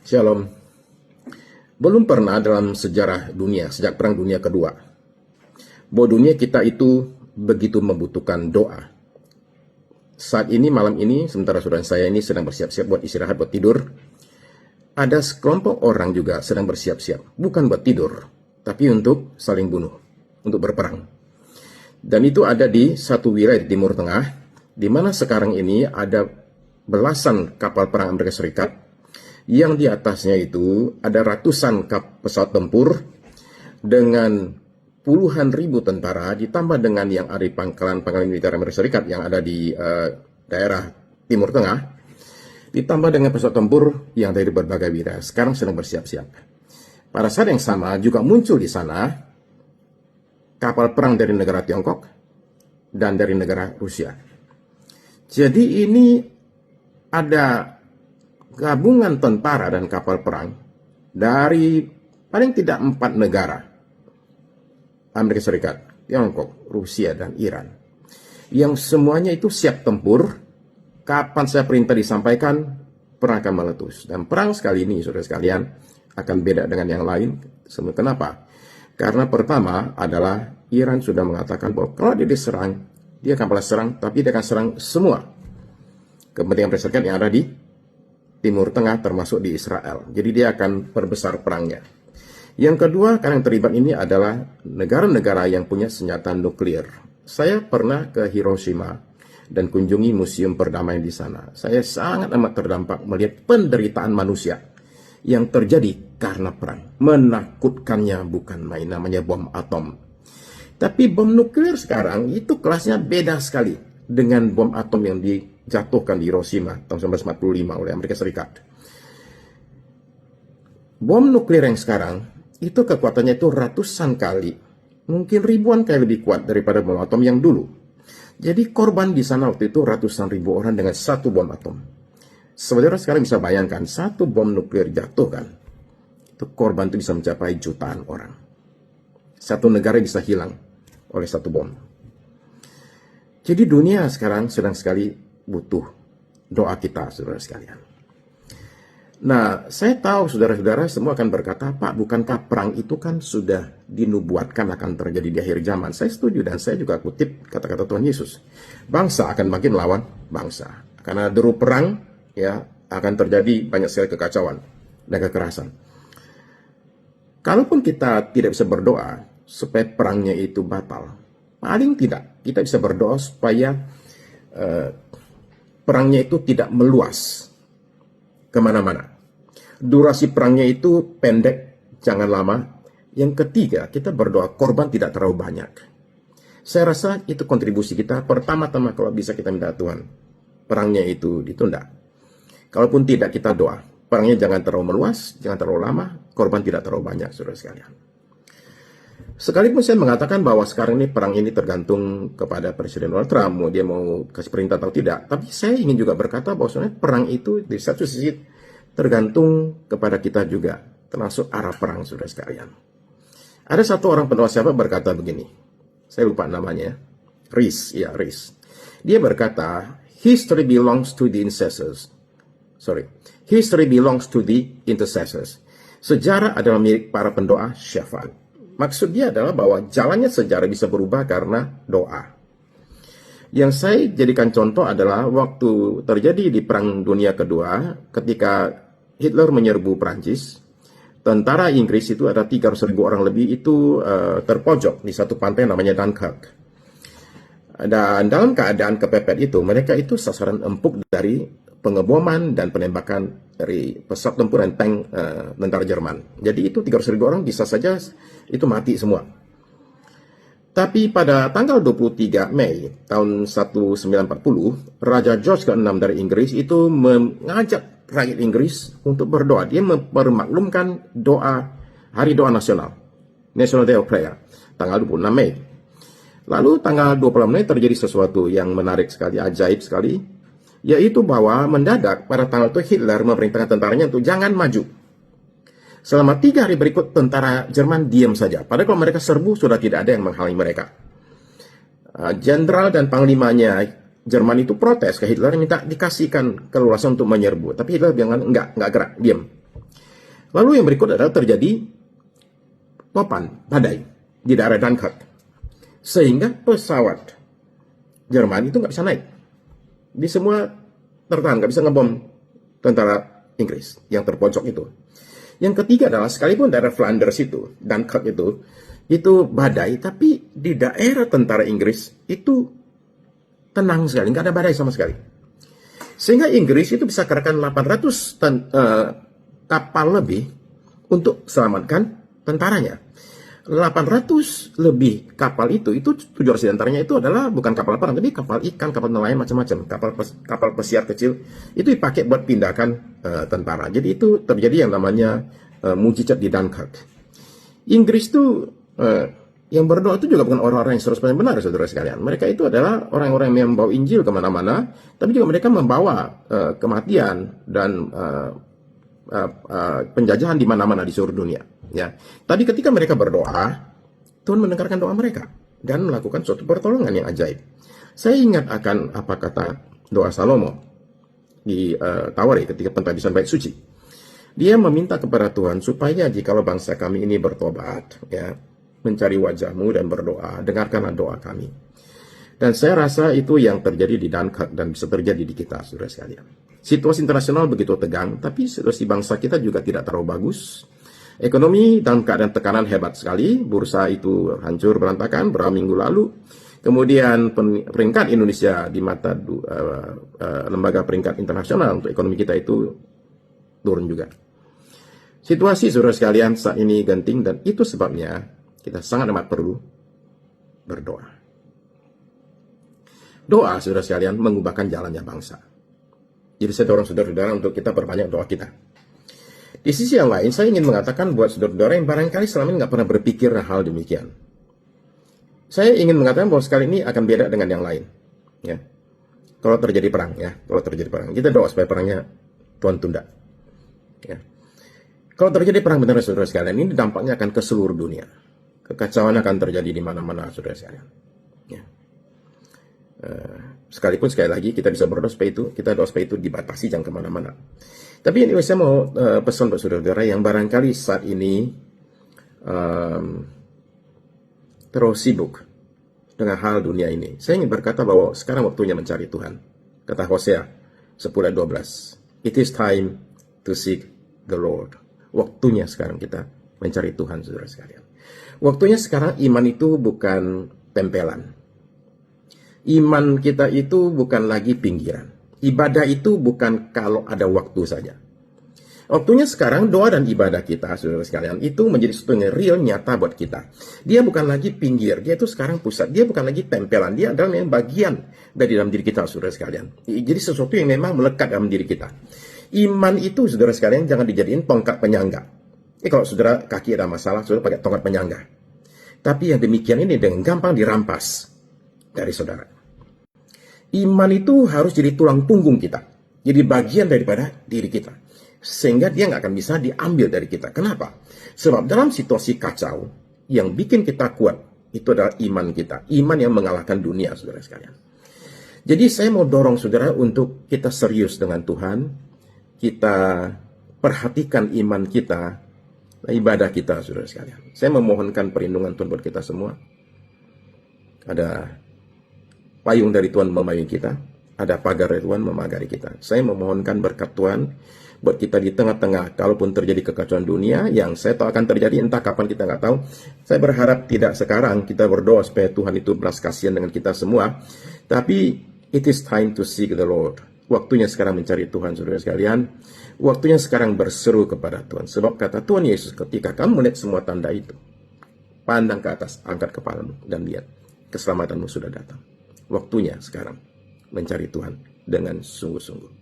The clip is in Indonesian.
Shalom. Belum pernah dalam sejarah dunia, sejak Perang Dunia Kedua, bahwa dunia kita itu begitu membutuhkan doa. Saat ini, malam ini, sementara saudara saya ini sedang bersiap-siap buat istirahat, buat tidur, ada sekelompok orang juga sedang bersiap-siap, bukan buat tidur, tapi untuk saling bunuh, untuk berperang. Dan itu ada di satu wilayah di Timur Tengah, di mana sekarang ini ada belasan kapal perang Amerika Serikat, yang di atasnya itu ada ratusan pesawat tempur dengan puluhan ribu tentara, ditambah dengan yang ada di pangkalan militer Amerika Serikat yang ada di daerah Timur Tengah, ditambah dengan pesawat tempur yang dari berbagai wilayah sekarang sedang bersiap-siap. Pada saat yang sama juga muncul di sana kapal perang dari negara Tiongkok dan dari negara Rusia. Jadi ini ada gabungan tentara dan kapal perang dari paling tidak 4 negara, Amerika Serikat, Tiongkok, Rusia, dan Iran, yang semuanya itu siap tempur. Kapan saya perintah disampaikan, perang akan meletus. Dan perang sekali ini, saudara sekalian, akan beda dengan yang lain. Kenapa? Karena pertama adalah Iran sudah mengatakan bahwa kalau dia diserang, dia akan balas serang, tapi dia akan serang semua kepentingan Amerika Serikat yang ada di Timur Tengah, termasuk di Israel. Jadi dia akan perbesar perangnya. Yang kedua, karena yang terlibat ini adalah negara-negara yang punya senjata nuklir. Saya pernah ke Hiroshima dan kunjungi museum perdamaian di sana. Saya sangat amat terdampak melihat penderitaan manusia yang terjadi karena perang. Menakutkannya bukan main, namanya bom atom. Tapi bom nuklir sekarang itu kelasnya beda sekali dengan bom atom yang dijatuhkan di Hiroshima tahun 1945 oleh Amerika Serikat. Bom nuklir yang sekarang itu kekuatannya itu ratusan kali, mungkin ribuan kali lebih kuat daripada bom atom yang dulu. Jadi korban di sana waktu itu ratusan ribu orang dengan satu bom atom. Saudara sekarang bisa bayangkan satu bom nuklir jatuh kan, itu korban itu bisa mencapai jutaan orang. Satu negara bisa hilang oleh satu bom. Jadi dunia sekarang sedang sekali butuh doa kita, saudara sekalian. Nah, saya tahu saudara-saudara semua akan berkata, Pak, bukankah perang itu kan sudah dinubuatkan akan terjadi di akhir zaman? Saya setuju dan saya juga kutip kata-kata Tuhan Yesus. Bangsa akan makin melawan bangsa. Karena deru perang ya akan terjadi banyak sekali kekacauan dan kekerasan. Kalaupun kita tidak bisa berdoa supaya perangnya itu batal, paling tidak kita bisa berdoa supaya perangnya itu tidak meluas kemana-mana. Durasi perangnya itu pendek, jangan lama. Yang ketiga, kita berdoa korban tidak terlalu banyak. Saya rasa itu kontribusi kita. Pertama-tama kalau bisa kita minta Tuhan, perangnya itu ditunda. Kalaupun tidak, kita doa. Perangnya jangan terlalu meluas, jangan terlalu lama, korban tidak terlalu banyak, saudara sekalian. Sekalipun saya mengatakan bahwa sekarang ini perang ini tergantung kepada Presiden Donald Trump, mau dia mau kasih perintah atau tidak. Tapi saya ingin juga berkata bahwa sebenarnya perang itu di satu sisi tergantung kepada kita juga, termasuk arah perang, saudara sekalian. Ada satu orang pendoa siapa berkata begini, saya lupa namanya, Rees. Dia berkata, history belongs to the intercessors. History belongs to the intercessors. Sejarah adalah milik para pendoa syafaat. Maksud dia adalah bahwa jalannya sejarah bisa berubah karena doa. Yang saya jadikan contoh adalah waktu terjadi di Perang Dunia Kedua, ketika Hitler menyerbu Prancis, tentara Inggris itu ada 300.000 orang lebih itu terpojok di satu pantai namanya Dunkirk. Dan dalam keadaan kepepet itu, mereka itu sasaran empuk dari pengeboman dan penembakan dari pesawat tempur dan tank tentara Jerman. Jadi itu 300.000 orang bisa saja itu mati semua. Tapi pada tanggal 23 Mei tahun 1940, Raja George ke-6 dari Inggris itu mengajak rakyat Inggris untuk berdoa. Dia mempermaklumkan Hari Doa Nasional, National Day of Prayer, tanggal 26 Mei. Lalu tanggal 26 Mei terjadi sesuatu yang menarik sekali, ajaib sekali, yaitu bahwa mendadak pada tanggal itu Hitler memerintahkan tentaranya untuk jangan maju. Selama 3 hari berikut tentara Jerman diam saja. Padahal kalau mereka serbu sudah tidak ada yang menghalangi mereka. Jenderal dan panglimanya Jerman itu protes ke Hitler, minta dikasihkan keleluasan untuk menyerbu. Tapi Hitler bilang enggak gerak, diam. Lalu yang berikut adalah terjadi topan, badai di daerah Dunkirk. Sehingga pesawat Jerman itu nggak bisa naik. Di semua tertahan, nggak bisa ngebom tentara Inggris yang terpojok itu. Yang ketiga adalah sekalipun daerah Flanders itu, Dunkirk itu badai, tapi di daerah tentara Inggris itu tenang sekali, nggak ada badai sama sekali. Sehingga Inggris itu bisa kerahkan 800 kapal lebih untuk selamatkan tentaranya. 800 lebih kapal itu 700 diantaranya itu adalah bukan kapal perang, tapi kapal ikan, kapal nelayan macam-macam, kapal pesiar kecil itu dipakai buat pindahkan tentara. Jadi itu terjadi yang namanya mujizat di Dunkirk. Inggris itu yang berdoa itu juga bukan orang-orang yang 100% benar, saudara sekalian. Mereka itu adalah orang-orang yang membawa Injil kemana-mana, tapi juga mereka membawa kematian dan penjajahan di mana-mana di seluruh dunia. Ya, tadi ketika mereka berdoa, Tuhan mendengarkan doa mereka dan melakukan suatu pertolongan yang ajaib. Saya ingat akan apa kata doa Salomo di Tawari ketika pentabisan bait suci. Dia meminta kepada Tuhan supaya jikalau bangsa kami ini bertobat, ya, mencari wajah-Mu dan berdoa, dengarkanlah doa kami. Dan saya rasa itu yang terjadi di Dunkirk dan bisa terjadi di kita, saudara sekalian. Situasi internasional begitu tegang, tapi situasi bangsa kita juga tidak terlalu bagus. Ekonomi dalam keadaan tekanan hebat sekali, bursa itu hancur berantakan beberapa minggu lalu. Kemudian peringkat Indonesia di mata lembaga peringkat internasional untuk ekonomi kita itu turun juga. Situasi saudara sekalian saat ini genting dan itu sebabnya kita sangat amat perlu berdoa. Doa saudara sekalian mengubahkan jalannya bangsa. Jadi saya dorong saudara-saudara untuk kita perbanyak doa kita. Di sisi yang lain, saya ingin mengatakan buat saudara-saudara yang barangkali selama ini nggak pernah berpikir hal demikian. Saya ingin mengatakan bahwa sekali ini akan beda dengan yang lain. Ya. Kalau terjadi perang, kita doa supaya perangnya Tuhan tunda. Ya. Kalau terjadi perang benar, saudara sekalian, ini dampaknya akan ke seluruh dunia. Kekacauan akan terjadi di mana-mana, saudara sekalian. Ya. Sekalipun sekali lagi kita bisa berdoa supaya itu dibatasi, jangan kemana-mana. Tapi ini saya mau pesan buat saudara-saudara yang barangkali saat ini terus sibuk dengan hal dunia ini. Saya ingin berkata bahwa sekarang waktunya mencari Tuhan. Kata Hosea 10:12. It is time to seek the Lord. Waktunya sekarang kita mencari Tuhan, saudara sekalian. Waktunya sekarang iman itu bukan tempelan. Iman kita itu bukan lagi pinggiran. Ibadah itu bukan kalau ada waktu saja. Waktunya sekarang doa dan ibadah kita, saudara sekalian, itu menjadi sesuatu yang real, nyata buat kita. Dia bukan lagi pinggir, dia itu sekarang pusat. Dia bukan lagi tempelan, dia adalah yang bagian dari dalam diri kita, saudara sekalian. Jadi sesuatu yang memang melekat dalam diri kita. Iman itu, saudara sekalian, jangan dijadiin tongkat penyangga. Kalau saudara kaki ada masalah, saudara pakai tongkat penyangga. Tapi yang demikian ini dengan gampang dirampas dari saudara. Iman itu harus jadi tulang punggung kita. Jadi bagian daripada diri kita. Sehingga dia nggak akan bisa diambil dari kita. Kenapa? Sebab dalam situasi kacau, yang bikin kita kuat, itu adalah iman kita. Iman yang mengalahkan dunia, saudara sekalian. Jadi saya mau dorong saudara untuk kita serius dengan Tuhan. Kita perhatikan iman kita, ibadah kita, saudara sekalian. Saya memohonkan perlindungan Tuhan buat kita semua. Ada payung dari Tuhan memayungi kita, ada pagar dari Tuhan memagari kita. Saya memohonkan berkat Tuhan buat kita di tengah-tengah, kalaupun terjadi kekacauan dunia, yang saya tahu akan terjadi, entah kapan kita nggak tahu. Saya berharap tidak sekarang kita berdoa supaya Tuhan itu belas kasihan dengan kita semua. Tapi it is time to seek the Lord. Waktunya sekarang mencari Tuhan, saudara sekalian. Waktunya sekarang berseru kepada Tuhan. Sebab kata Tuhan Yesus, ketika kamu melihat semua tanda itu, pandang ke atas, angkat kepalamu, dan lihat, keselamatanmu sudah datang. Waktunya sekarang mencari Tuhan dengan sungguh-sungguh.